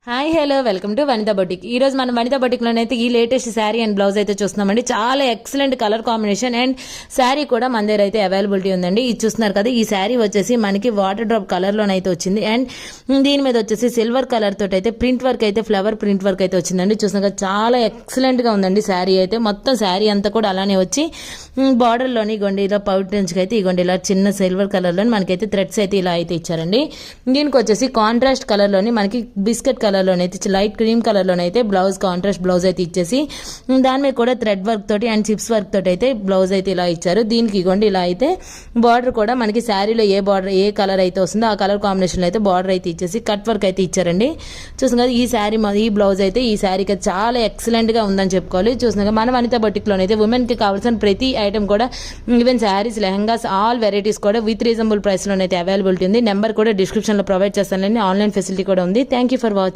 Hi hello welcome to Vanitha boutique. ఈ రోజు మనం వనితా బొటిక్లోనైతే ఈ లేటెస్ట్ శారీ అండ్ బ్లౌజ్ అయితే చూస్తున్నామండి. చాలా excellent colour combination and sari కూడా మన దగ్గర అయితే అవైలబిలిటీ ఉందండి. ఇది చూస్తున్నారు కదా, ఈ శారీ వచ్చేసి మనకి వాటర్ డ్రాప్ కలర్లోనైతే వచ్చింది అండ్ దీని మీద వచ్చేసి సిల్వర్ కలర్ తోటి అయితే ప్రింట్ వర్క్ అయితే ఫ్లవర్ ప్రింట్ వర్క్ అయితే వచ్చిందండి. చూస్తున్నారు కదా, చాలా ఎక్సలెంట్గా ఉందండి శారీ అయితే. మొత్తం శారీ అంతా కూడా అలానే వచ్చి బార్డర్లోని ఇగోండి ఇలా పౌటెన్స్కి అయితే ఇగోండి ఇలా చిన్న సిల్వర్ కలర్లోని మనకైతే థ్రెడ్స్ అయితే ఇలా అయితే ఇచ్చారండి. దీనికి వచ్చేసి కాంట్రాస్ట్ కలర్లోని మనకి బిస్కెట్ కలర్లోనైతే లైట్ క్రీమ్ కలర్లోనైతే బ్లౌజ్ కాంట్రాస్ట్ బ్లౌజ్ అయితే ఇచ్చేసి దాని మీద కూడా థ్రెడ్ వర్క్ తోటి అండ్ చిప్స్ వర్క్ తోటి అయితే బ్లౌజ్ అయితే ఇలా ఇచ్చారు. దీనికి ఇగోండి ఇలా అయితే బార్డర్ కూడా మనకి శారీలో ఏ కలర్ అయితే వస్తుందో ఆ కలర్ కాంబినేషన్లో అయితే బార్డర్ అయితే ఇచ్చేసి కట్ వర్క్ అయితే ఇచ్చారండి. చూసిన కదా, ఈ శారీ ఈ బ్లౌజ్ అయితే ఈ శారీకి చాలా ఎక్సలెంట్గా ఉందని చెప్పుకోవాలి. చూసిన మన వనితా బొటిక్లోనైతే ఉమెన్కి కావాల్సిన ప్రతి ఐటమ్ కూడా even saris lehengas all varieties కూడా విత్ రీజనబుల్ ప్రైస్లోనైతే అవైలబిలిటీ ఉంది. నెంబర్ కూడా డిస్క్రిప్షన్లో ప్రొవైడ్ చేస్తానండి. ఆన్లైన్ ఫెసిలిటీ కూడా ఉంది. Thank you for watching.